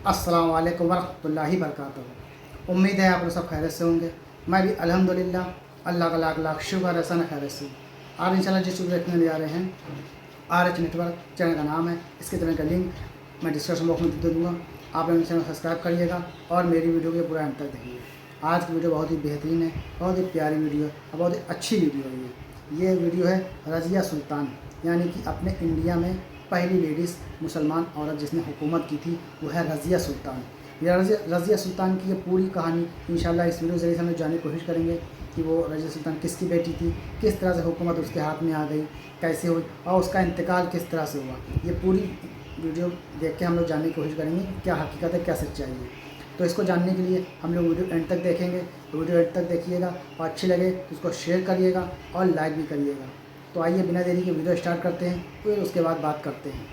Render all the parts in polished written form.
अस्सलाम वालेकुम वरहमतुल्लाहि वबरकातुहू। उम्मीद है आप लोग सब खैरियत से होंगे। मैं भी अल्हम्दुलिल्लाह अल्लाह का लाख लाख शुक्र है सन खैरियत से। आज इंशाल्लाह जिस वीडियो देखने जा रहे हैं RH नेटवर्क चैनल का नाम है। इसके चैनल का लिंक मैं डिस्क्रिप्शन बॉक्स में दे दूँगा। आप लोग चैनल सब्सक्राइब करिएगा और मेरी वीडियो के पूरा अंत तक देखिए। आज की वीडियो बहुत ही बेहतरीन है, बहुत ही प्यारी वीडियो है और बहुत ही अच्छी वीडियो है। ये वीडियो है रज़िया सुल्तान, यानी कि अपने इंडिया में पहली लेडीज़ मुसलमान औरत जिसने हुकूमत की थी वो है रज़िया सुल्तान। ये रज़िया सुल्तान की ये पूरी कहानी इंशाल्लाह इस वीडियो के ज़रिए हम लोग जानने की कोशिश करेंगे कि वो रज़िया सुल्तान किसकी बेटी थी, किस तरह से हुकूमत उसके हाथ में आ गई, कैसे हुई और उसका इंतकाल किस तरह से हुआ। ये पूरी वीडियो देख के हम लोग जानने की कोशिश करेंगे क्या हकीकत है, क्या सच्चाई है। तो इसको जानने के लिए हम लोग वीडियो एंड तक देखेंगे। तो वीडियो एंड तक देखिएगा और अच्छी लगे तो उसको शेयर करिएगा और लाइक भी करिएगा। तो आइए बिना देरी के वीडियो स्टार्ट करते हैं, फिर उसके बाद बात करते हैं।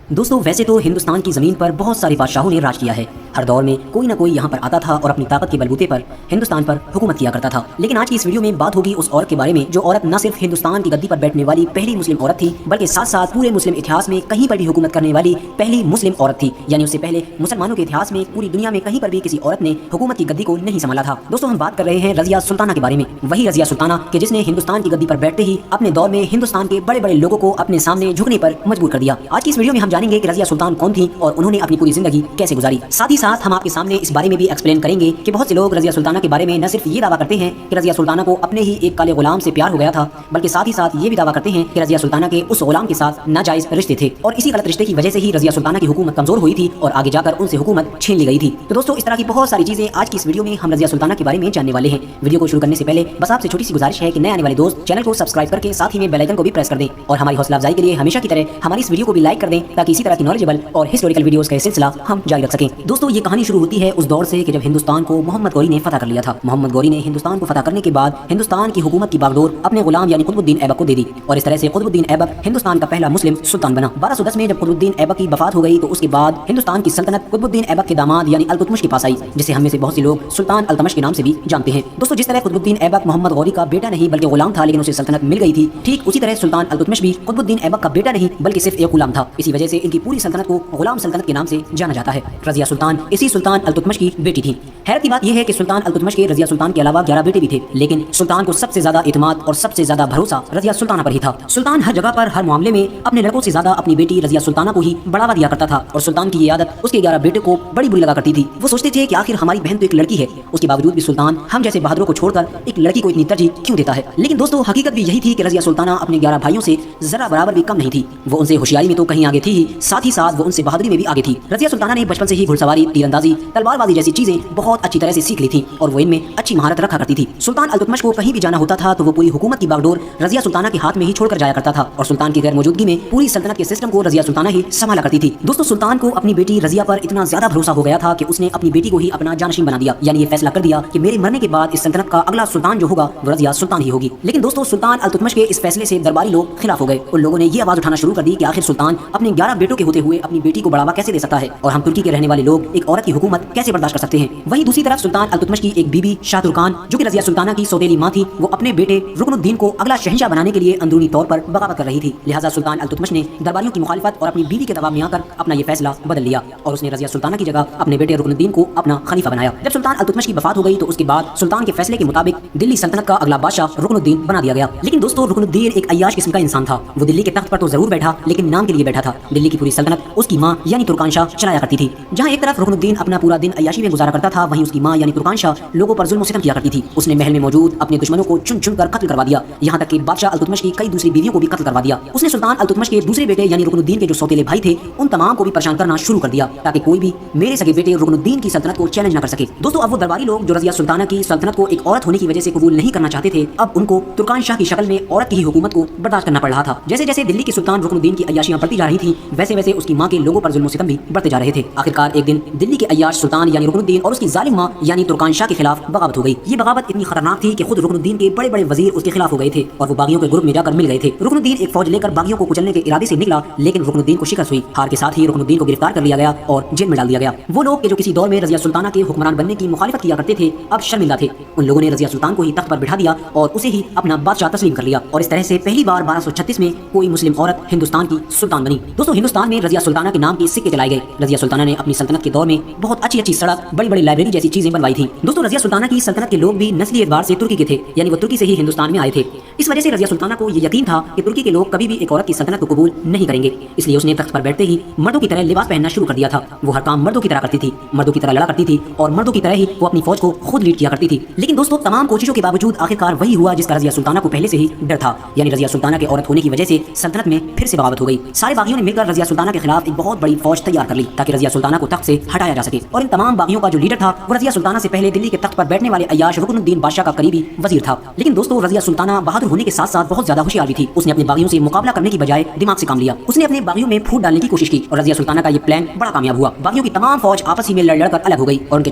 दोस्तों, वैसे तो हिंदुस्तान की ज़मीन पर बहुत सारे बादशाहों ने राज किया है। हर दौर में कोई ना कोई यहाँ पर आता था और अपनी ताकत के बलबूते पर हिंदुस्तान पर हुकूमत किया करता था। लेकिन आज की इस वीडियो में बात होगी उस औरत के बारे में जो औरत न सिर्फ हिंदुस्तान की गद्दी पर बैठने वाली पहली मुस्लिम औरत थी, बल्कि साथ साथ पूरे मुस्लिम इतिहास में कहीं पर भी हुकूमत करने वाली पहली मुस्लिम औरत थी। यानी उससे पहले मुसलमानों के इतिहास में पूरी दुनिया में कहीं पर भी किसी औरत ने हुकूमत की गद्दी को नहीं संभाला था। दोस्तों, हम बात कर रहे हैं रज़िया सुल्ताना के बारे में। वही रज़िया सुल्ताना कि जिसने हिंदुस्तान की गद्दी पर बैठते ही अपने दौर में हिंदुस्तान के बड़े बड़े लोगों को अपने सामने झुकने पर मजबूर कर दिया। आज की इस वीडियो में हम जानेंगे कि रज़िया सुल्तान कौन थी और उन्होंने अपनी पूरी जिंदगी कैसे गुजारी। साथ ही साथ हम आपके सामने इस बारे में भी एक्सप्लेन करेंगे कि बहुत से लोग रज़िया सुल्ताना के बारे में न सिर्फ ये दावा करते हैं कि रज़िया सुल्ताना को अपने ही एक काले गुलाम से प्यार हो गया था, बल्कि साथ ही साथ ये भी दावा करते हैं कि रज़िया सुल्ताना के उस गुलाम के साथ नाजायज रिश्ते थे और इसी गलत रिश्ते की वजह से ही रज़िया सुल्ताना की हुकूमत कमजोर हुई थी और आगे जाकर उनसे हुकूमत छीन ली गई थी। तो दोस्तों, इस तरह की बहुत सारी चीजें आज की इस वीडियो में हम रज़िया सुल्ताना के बारे में जानने वाले हैं। वीडियो को शुरू करने से पहले बस आपसे छोटी सी गुजारिश है कि नए आने वाले दोस्त चैनल को सब्सक्राइब करके साथ ही में बेल आइकन को भी प्रेस कर दें और हमारी हौसला अफजाई के लिए हमेशा की तरह हमारी इस वीडियो को भी लाइक कर दें ताकि इसी तरह की नॉलेजेबल और हिस्टोरिकल वीडियोस का सिलसिला हम जारी रख सकें। दोस्तों, ये कहानी शुरू होती है उस दौर से कि जब हिंदुस्तान को मोहम्मद गौरी ने फतह कर लिया था। मोहम्मद गौरी ने हिंदुस्तान को फतह करने के बाद हिंदुस्तान की हुकूमत की बागडोर अपने गुलाम यानी कुतुबुद्दीन ऐबक को दे दी और इस तरह से कुतुबुद्दीन ऐबक हिंदुस्तान का पहला मुस्लिम सुल्तान बना। 1210 में जब कुतुबुद्दीन ऐबक की वफात हो गई तो उसके बाद हिंदुस्तान की सल्तनत कुतुबुद्दीन ऐबक के दामाद यानी अल-तुतमिश के पास आई, जिसे हम में से बहुत से लोग सुल्तान अल-तमश के नाम से भी जानते हैं। दोस्तों, जिस तरह कुतुबुद्दीन ऐबक मोहम्मद गौरी का बेटा नहीं बल्कि गुलाम था, लेकिन उसे सल्तनत मिल गई थी, ठीक उसी तरह सुल्तान अल-तुतमिश भी कुतुबुद्दीन ऐबक का बेटा नहीं बल्कि सिर्फ एक गुलाम था। इसी वजह से इनकी पूरी सल्तनत को गुलाम सल्तनत के नाम से जाना जाता है। रज़िया सुल्तान इसी सुल्तान अल-तुतमिश की बेटी थी। हैरत की बात यह है कि सुल्तान अल-तुतमिश के रज़िया सुल्तान के अलावा 11 बेटे भी थे, लेकिन सुल्तान को सबसे ज्यादा इत्मीनान और सबसे ज्यादा भरोसा रज़िया सुल्ताना पर ही था। सुल्तान हर जगह पर हर मामले में अपने लड़कों से ज्यादा अपनी बेटी रज़िया सुल्ताना को ही बढ़ावा दिया करता था और सुल्तान की ये आदत उसके 11 बेटे को बड़ी बुरी लगा करती थी। वो सोचते थे कि आखिर हमारी बहन तो एक लड़की है, उसके बावजूद भी सुल्तान हम जैसे बहादुरों को छोड़कर एक लड़की को इतनी तरजीह क्यों देता है। लेकिन दोस्तों, हकीकत भी यही थी कि रज़िया सुल्ताना अपने 11 भाइयों से जरा बराबर भी कम नहीं थी। वो उनसे होशियारी में तो कहीं आगे थी ही, साथ ही साथ वो उनसे बहादुरी में भी आगे थी। रज़िया सुल्ताना ने बचपन से ही घुड़सवारी, तीरंदाजी, तलवारबाजी जैसी चीजें बहुत अच्छी तरह से सीख ली थी और वो इनमें अच्छी महारत रखा करती थी। सुल्तान अल-तुतमिश को कहीं भी जाना होता था तो वो पूरी हुकूमत की बागडोर रज़िया सुल्ताना के हाथ में ही छोड़कर जाया करता था और सुल्तान की गैर मौजूदगी में पूरी सल्तनत के सिस्टम को रज़िया सुल्ताना ही संभाला करती थी। दोस्तों, सुल्तान को अपनी बेटी रज़िया पर इतना ज्यादा भरोसा हो गया था कि उसने अपनी बेटी को ही अपना जानशीन बना दिया, यानी ये फैसला कर दिया कि मेरे मरने के बाद इस सल्तनत का अगला सुल्तान जो होगा वो रज़िया सुल्तान ही होगी। लेकिन दोस्तों, सुल्तान अल-तुतमिश के इस फैसले से दरबारी लोग खिलाफ हो गए। उन लोगों ने ये आवाज उठाना शुरू कर दी कि आखिर सुल्तान अपने 11 बेटों के होते हुए अपनी बेटी को बढ़ावा कैसे दे सकता है और हम तुर्की के रहने वाले लोग एक औरत की हुकूमत कैसे बर्दाश्त कर सकते हैं। वहीं दूसरी तरफ सुल्तान अल-तुतमिश की एक बीबी शाह तुर्कान जो कि रज़िया सुल्ताना की सौतेली मां थी, वो अपने बेटे रुकनुद्दीन को अगला शहंशाह बनाने के लिए अंदरूनी तौर पर बगावत कर रही थी। लिहाजा सुल्तान अल-तुतमिश ने दरबारियों की मुखालिफत और अपनी बीवी के दबाव में आकर अपना ये फैसला बदल लिया और उसने रज़िया सुल्ताना की जगह अपने बेटे रुकनुद्दीन को अपना खलीफा बनाया। जब सुल्तान अल-तुतमिश की वफात हो गई तो उसके बाद सुल्तान के फैसले के मुताबिक दिल्ली सल्तनत का अगला बादशाह रुकनुद्दीन बना दिया गया। लेकिन दोस्तों, रुकनुद्दीन एक अय्याश किस्म का इंसान था। वो दिल्ली के तख्त पर तो जरूर बैठा, लेकिन नाम के लिए बैठा था। दिल्ली की पूरी सल्तनत उसकी मां यानी तुर्कान शाह चलाया करती थी। जहां एक तरफ रुकनुद्दीन अपना पूरा दिन अय्याशी में गुजारा करता था, वहीं उसकी मां यानी तुर्कान शाह लोगों पर जुल्म सितम किया करती थी। उसने महल में मौजूद अपने दुश्मनों को चुन चुन कर कत्ल करवा दिया, यहाँ तक कि बादशाह अल-तुतमिश की कई दूसरी बीवियों को भी कत्ल करवा दिया। उसने सुल्तान अल-तुतमिश के दूसरे बेटे यानी रुकनुद्दीन के जो सौतेले भाई थे उन तमाम को भी परेशान करना शुरू कर दिया ताकि कोई भी मेरे सगे बेटे रुकनुद्दीन की सल्तनत को चैलेंज न कर सके। दोस्तों, अब वो दरबारी लोग जो रज़िया सुल्ताना की सल्तनत को एक औरत होने की वजह से कबूल नहीं करना चाहते थे, अब उनको तुर्कान शाह की शक्ल में औरत की ही हुकूमत को बर्दाश्त करना पड़ रहा था। जैसे जैसे दिल्ली के सुल्तान रुकनुद्दीन की अय्याशियां बढ़ती जा रही थी, वैसे वैसे उसकी मां के लोगों पर जुल्म सितम भी बढ़ते जा रहे थे। आखिरकार एक दिन दिल्ली के अय्याश सुल्तान यानी रुकनुद्दीन और उसकी जालिम मां यानी तुर्कान शाह के खिलाफ बगावत हो गई। ये बगावत इतनी खतरनाक थी कि खुद रुकनुद्दीन के बड़े बड़े वजीर उसके खिलाफ हो गए थे और वो बागियों के ग्रुप में जाकर मिल गए थे। रुकनुद्दीन एक फौज लेकर बागियों को कुचलने के इरादे से निकला, लेकिन रुकनुद्दीन को शिकस्त हुई। हार के साथ ही रुकनुद्दीन को गिरफ्तार कर लिया गया और जेल में डाल दिया गया। वो लोग जो किसी दौर में रज़िया सुल्ताना के हुक्मरान बनने की मुखालिफत किया करते थे, अब शर्मिंदा थे। उन लोगों ने रज़िया सुल्तान को ही तख्त पर बिठा दिया और उसे ही अपना बादशाह तस्लीम कर लिया और इस तरह से पहली बार 1236 में कोई मुस्लिम औरत हिंदुस्तान की सुल्तान बनी। दोस्तों, हिंदुस्तान में रजिया सुल्ताना के नाम के सिक्के चलाए गए। रजिया सुल्ताना ने अपनी सल्तनत के दौर में बहुत अच्छी अच्छी सड़क, बड़ी बड़ी लाइब्रेरी जैसी चीजें बनवाई थी। दोस्तों, रजिया सुल्ताना की सल्तनत के लोग भी नस्ली एतबार से तुर्की के थे, यानी वो तुर्की से ही हिंदुस्तान में आए थे। इस वजह से रजिया सुल्ताना को ये यकीन था कि तुर्की के लोग कभी भी एक औरत की सल्तनत को कबूल नहीं करेंगे। इसलिए उसने तख्त पर बैठते ही मर्दों की तरह लिबास पहनना शुरू कर दिया था। वो हर काम मर्दों की तरह करती थी, मर्दों की तरह लड़ा करती थी और मर्दों की तरह ही वो अपनी फौज को खुद लीड किया करती थी। लेकिन दोस्तों, तमाम कोशिशों के बावजूद आखिरकार वही हुआ जिसका रजिया सुल्ताना को पहले से ही डर था, यानी रजिया सुल्ताना के औरत होने की वजह से सल्तनत में फिर से बगावत हो गई। सारे बागियों ने मिलकर रजिया सुल्ताना के खिलाफ एक बहुत बड़ी फौज तैयार कर ली ताकि रजिया सुल्ताना को तख्त से हटाया जा सके। और इन तमाम बागियों का जो लीडर था वो रजिया सुल्ताना से पहले दिल्ली के तख्त पर बैठने वाले अय्याश रुकनुद्दीन बादशाह का करीबी वजीर था। लेकिन दोस्तों, रजिया सुल्ताना बहादुर होने के साथ साथ बहुत ज्यादा होशियार भी थी। उसने अपने बागियों से मुकाबला करने की बजाय दिमाग से काम लिया। उसने अपने बागियों में फूट डालने की कोशिश की और रजिया सुल्ताना का ये प्लान बड़ा कामयाब हुआ। बागियों की तमाम फौज आपस ही में लड़ लड़कर अलग हो गई और उनके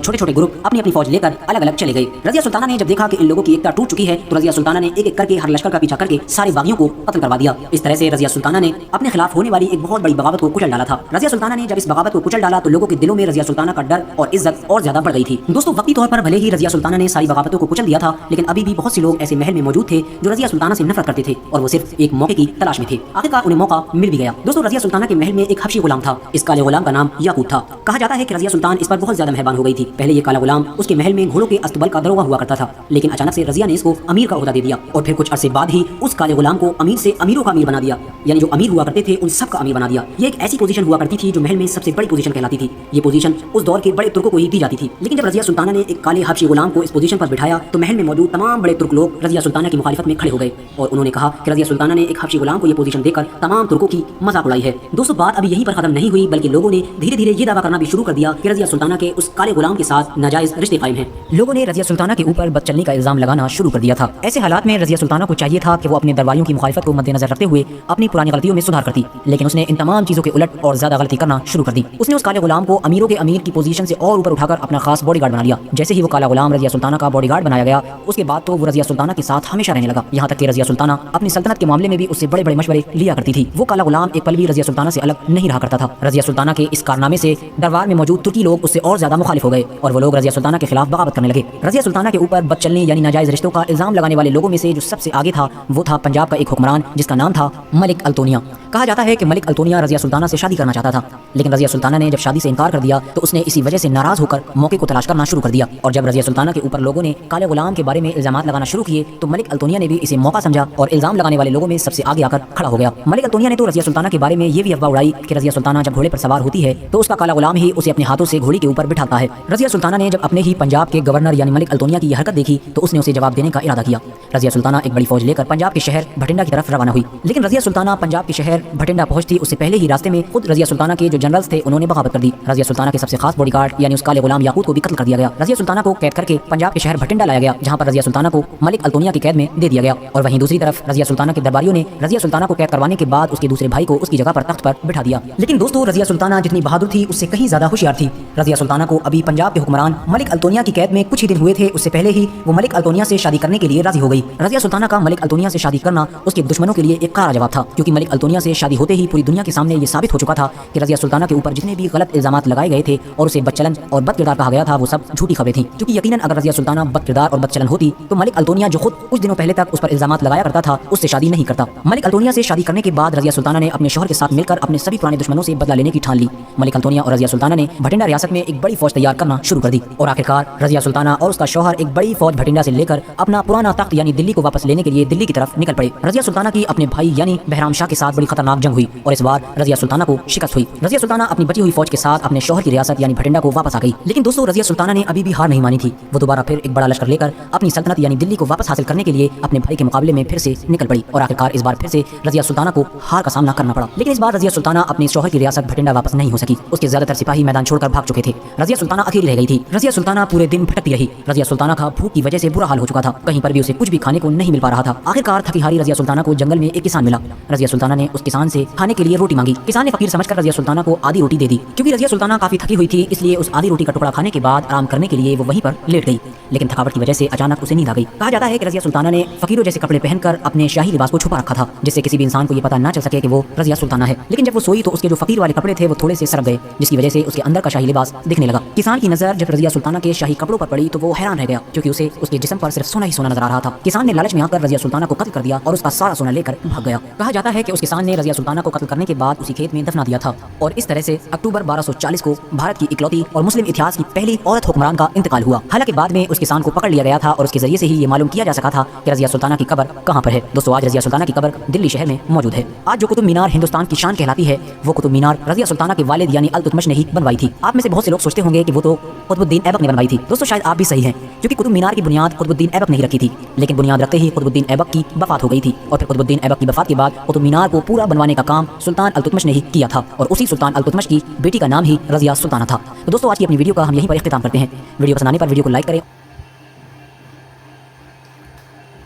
छोटे छोटे ग्रुप अपनी अपनी फौज लेकर अलग अलग चले गए। रजिया सुल्ताना ने जब देखा कि इन लोगों की एकता टूट चुकी है तो रजिया सुल्ताना ने एक एक करके हर लश्कर का पीछा करके सारे बागियों को कत्ल करवा दिया। इस तरह से रजिया सुल्ताना ने अपने खिलाफ होने वाली एक बहुत बड़ी बगावत को कुचल डाला था। रजिया सुल्ताना ने जब इस बगावत को कुचल डाला तो लोगों के दिलों में रजिया सुल्ताना का डर और इज्जत और ज्यादा बढ़ गई थी। दोस्तों, वक्ती तौर पर भले ही रजिया सुल्ताना ने सारी बगावतों को कुचल दिया था, लेकिन अभी भी बहुत से लोग ऐसे महल में मौजूद थे जो रजिया सुल्ताना से नफरत करते थे और वो सिर्फ एक मौके की तलाश में थे। आखिरकार उन्हें मौका मिल भी गया। दोस्तों, रजिया सुल्ताना के महल में एक हबशी गुलाम था। इस काले गुलाम का नाम याकूत था। कहा जाता है कि रजिया सुल्तान इस पर बहुत ज्यादा मेहरबान हो गई थी। पहले ये काला गुलाम उसके महल में घोड़ों के अस्तबल का दरोगा हुआ करता था, लेकिन अचानक से रजिया ने इसको अमीर का ओहदा दे दिया और फिर कुछ अरसे बाद ही उस काले गुलाम को अमीर से अमीरों का अमीर बना दिया, यानी जो अमीर हुआ करते थे उन सब का अमीर बना दिया। ये एक ऐसी पोजीशन हुआ करती थी जो महल में सबसे बड़ी पोजीशन कहलाती थी। ये पोजीशन उस दौर के बड़े तुर्कों को ही दी जाती थी। लेकिन जब रजिया सुल्ताना ने एक काले हबशी गुलाम को इस पोजीशन पर बिठाया तो महल में मौजूद तमाम बड़े तुर्क लोग रजिया सुल्ताना की मुखालिफत में खड़े हो गए और उन्होंने कहा कि रजिया सुल्ताना ने एक हबशी गुलाम को ये पोजीशन देकर तमाम तुर्कों की मजाक उड़ाई है। दोस्तों, बात अभी यहीं पर खत्म नहीं हुई, बल्कि लोगों ने धीरे धीरे ये दावा करना भी शुरू कर दिया कि रजिया सुल्ताना के उस काले गुलाम के साथ नाजायज रिश्ते कायम हैं। लोगों ने रजिया सुल्ताना के ऊपर बदचलनी का इल्जाम लगाना शुरू कर दिया था। ऐसे हालात में रजिया सुल्ताना को चाहिए था कि वो अपने दरबारियों की मुखालिफत को मद्देनजर रखते हुए अपनी पुरानी गलतियों में सुधार करती, लेकिन उसने इन तमाम चीजों के उलट और ज्यादा गलती करना शुरू कर दी। उसने उस काले गुलाम को अमीरों के अमीर की पोजीशन से और ऊपर उठाकर अपना खास बॉडीगार्ड बना लिया। जैसे ही वो काला गुलाम रजिया सुल्ताना का बॉडीगार्ड बनाया गया, उसके बाद तो वो रजिया सुल्ताना के साथ हमेशा रहने लगा। यहाँ तक कि रजिया सुल्ताना अपनी सल्तनत के मामले में भी उससे बड़े बड़े मशवरे लिया करती थी। वो काला गुलाम एक पल भी रजिया सुल्ताना से अलग नहीं रहा करता था। रजिया सुल्ताना के इस कारनामे से दरबार में मौजूद तुर्की लोग उससे और ज्यादा मुखालिफ हो गए और वो लोग रजिया सुल्ताना के खिलाफ बगावत करने लगे। रजिया सुल्ताना के ऊपर बदचलनी यानी नाजायज रिश्तों का इल्जाम लगाने वाले लोगों में से जो सबसे आगे था वो था पंजाब का एक हुक्मरान जिसका नाम था मलिक अल्तोनिया। कहा जाता है कि मलिक अल्तोनिया रजिया सुल्ताना से शादी करना चाहता था, लेकिन रजिया सुल्ताना ने जब शादी से इनकार कर दिया तो उसने इसी वजह से नाराज होकर मौके को तलाश करना शुरू कर दिया। और जब रजिया सुल्ताना के ऊपर लोगों ने काले गुलाम के बारे में इल्जामात लगाना शुरू किए तो मलिक अल्तोनिया ने भी इसे मौका समझा और इल्जाम लगाने वाले लोगों में सबसे आगे आकर खड़ा हो गया। मलिक अल्तोनिया ने तो रजिया सुल्ताना के बारे में ये भी अफवाह उड़ाई कि रजिया सुल्ताना जब घोड़े पर सवार होती है तो उसका काला गुलाम ही उसे अपने हाथों से घोड़ी के ऊपर बिठाता है। रजिया सुल्ताना ने जब अपने ही पंजाब के गवर्नर यानी मलिक अल्तोनिया की यह हरकत देखी तो उसने उसे जवाब देने का इरादा किया। रजिया सुल्ताना एक बड़ी फौज लेकर पंजाब के शहर भटिंडा की तरफ रवाना हुई, लेकिन रजिया सुल्ताना पंजाब के शहर भटिंडा पहुंचती उससे पहले ही रास्ते में खुद रजिया सुल्ताना के जो जनरल्स थे उन्होंने बगावत कर दी। रजिया सुल्ताना के सबसे खास बॉडीगार्ड यानी उस काले गुलाम याकूत को भी कत्ल कर दिया गया। रजिया सुल्ताना को कैद करके पंजाब के शहर भटिंडा लाया गया, जहां पर रजिया सुल्ताना को मलिक अल्तोनिया की कैद में दे दिया गया। और वहीं दूसरी तरफ रजिया सुल्ताना के दरबारियों ने रजिया सुल्ताना को कैद करवाने के बाद उसके दूसरे भाई को उसकी जगह पर तख्त पर बिठा दिया। लेकिन दोस्तों, रजिया सुल्ताना जितनी बहादुर थी उससे कहीं ज्यादा होशियार थी। रजिया सुल्ताना को अभी पंजाब के हुक्मरान मलिक अल्तोनिया की कैद में कुछ ही दिन हुए थे, उससे पहले ही वो मलिक अल्तोनिया से शादी करने के लिए राजी हो गई। रजिया सुल्ताना का मलिक अल्तोनिया से शादी करना उसके दुश्मनों के लिए एक कारा जवाब था, क्योंकि मलिक अल्तोनिया से शादी होते ही पूरी दुनिया के सामने ये साबित हो चुका था कि रजिया सुल्ताना के ऊपर जितने भी गलत इल्जामात लगाए गए थे और उसे बदचलन और बदकिरदार कहा गया था वो सब झूठी खबरें थी। क्योंकि यकीनन अगर रजिया सुल्ताना बदकिरदार और बदचलन होती तो मलिक अल्तोनिया जो खुद कुछ दिनों पहले तक उस पर इल्जामात लगाया करता था उससे शादी नहीं करता। मलिक अल्तोनिया से शादी करने के बाद रजिया सुल्ताना ने अपने शौहर के साथ मिलकर अपने सभी पुराने दुश्मनों से बदला लेने की ठान ली। मलिक अल्तोनिया और रजिया सुल्ताना ने भटिंडा रियासत में एक बड़ी फौज तैयार करना शुरू कर दी और आखिरकार रजिया सुल्ताना और उसका शौहर एक बड़ी फौज भटिंडा से लेकर अपना पुराना तख्त यानी दिल्ली को वापस लेने के लिए दिल्ली की तरफ निकल पड़े। रजिया सुल्ताना की अपने भाई यानी बहराम शाह के साथ बड़ी खतरनाक जंग हुई और इस बार रजिया सुल्ताना को शिकस्त हुई। रजिया सुल्ताना अपनी बची हुई फौज के साथ अपने शौहर की रियासत यानी भटिंडा को वापस आ गई। लेकिन दोस्तों, रजिया सुल्ताना ने अभी भी हार नहीं मानी थी। वो दोबारा फिर एक बड़ा लश्कर लेकर अपनी सल्तनत यानी दिल्ली को वापस हासिल करने के लिए अपने भाई के मुकाबले में फिर से निकल पड़ी और आखिरकार इस बार फिर से रजिया सुल्ताना को हार का सामना करना पड़ा। लेकिन इस बार रजिया सुल्ताना अपने शौहर की रियासत भटिंडा वापस नहीं हो सकी। उसके ज्यादातर सिपाही मैदान छोड़कर भाग चुके थे। रजिया सुल्ताना अकेली रह गई थी। रजिया सुल्ताना पूरे दिन भटकती रही। रजिया सुल्ताना का भूख की वजह से बुरा हाल हो चुका था, कहीं पर भी उसे कुछ भी खाने को नहीं मिल पा रहा था। आखिरकार थकी हारी रजिया सुल्ताना को जंगल में एक किसान मिला। रजिया सुल्ताना ने उस किसान से खाने के लिए रोटी मांगी। किसान ने फकीर समझकर रजिया सुल्ताना को आधी रोटी दे दी। क्योंकि रजिया सुल्ताना काफी थकी हुई थी इसलिए उस आधी रोटी का टुकड़ा खाने के बाद आराम करने के लिए वो वहीं पर लेट गई। लेकिन थकावट की वजह से अचानक उसे नींद आ गई। कहा जाता है कि रजिया सुल्ताना ने फकीरों जैसे कपड़े पहनकर अपने शाही लिबास को छुपा रखा था, जिससे किसी भी इंसान को ये पता ना चल सके कि वो रजिया सुल्ताना है। लेकिन जब वो सोई तो उसके जो फकीर वाले कपड़े थे वो थोड़े से सरक गए, जिसकी वजह से उसके अंदर का शाही लिबास दिखने लगा। किसान की नजर जब रजिया सुल्ताना के शाही कपड़ों पर पड़ी तो वो हैरान रह गया, क्योंकि उसे उसके जिस्म पर सिर्फ सोना ही सोना नजर आ रहा था। किसान ने लालच में आकर रजिया सुल्ताना को कत्ल कर दिया और उसका सारा सोना लेकर भाग गया। कहा जाता है कि उस किसान ने रजिया सुल्ताना को कत्ल करने के बाद उसी खेत में दफना दिया था और इस तरह से अक्टूबर 1240 को भारत की इकलौती और मुस्लिम इतिहास की पहली औरत हुक्मरान का इंतकाल हुआ। हालांकि बाद में उस किसान को पकड़ लिया गया था और उसके जरिए से ही ये मालूम किया जा सका था कि रज़िया सुल्ताना की कब्र कहाँ पर है। दोस्तों, आज रज़िया सुल्ताना की कब्र दिल्ली शहर में मौजूद है। आज जो कुतुब मीनार हिंदुस्तान की शान कहलाती है, वो कुतुब मीनार रज़िया सुल्ताना के वालिद यानी अल-तुतमिश ने ही बनवाई थी। आप में से बहुत से लोग सोचते होंगे कि वो तो कुतुबुद्दीन ऐबक ने बनवाई थी। दोस्तों, शायद आप भी सही हैं, क्योंकि कुतुब मीनार की बुनियाद कुतुबुद्दीन ऐबक ने ही रखी थी, लेकिन बुनियाद रखते ही कुतुबुद्दीन ऐबक की वफात हो गई थी और फिर कुतुबुद्दीन ऐबक की वफात के बाद कुतुब मीनार को पूरा बनवाने का काम सुल्तान अल-तुतमिश ने ही किया था और उसी सुल्तान अल-तुतमिश की बेटी का नाम ही रज़िया सुल्ताना था। तो दोस्तों, आज की अपनी वीडियो का हम यहीं पर इख्तिताम करते हैं। वीडियो पसंद आने पर वीडियो को लाइक करें।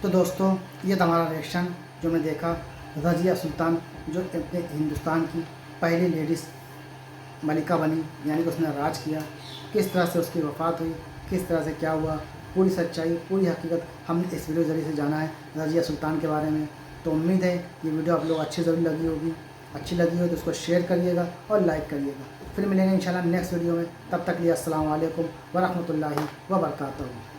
तो दोस्तों, ये था हमारा रिएक्शन जो मैं देखा रज़िया सुल्तान जो अपने हिंदुस्तान की पहली लेडीज़ मलिका बनी, यानी कि उसने राज किया। किस तरह से उसकी वफ़ात हुई, किस तरह से क्या हुआ, पूरी सच्चाई पूरी हकीकत हमने इस वीडियो के ज़रिए से जाना है रज़िया सुल्तान के बारे में। तो उम्मीद है ये वीडियो आप लोग अच्छी ज़रूर लगी होगी। अच्छी लगी हो तो उसको शेयर करिएगा और लाइक करिएगा। फिर मिलेंगे इंशाल्लाह नेक्स्ट वीडियो में। तब तक लिए अस्सलाम वालेकुम व रहमतुल्लाहि व बरकातहू।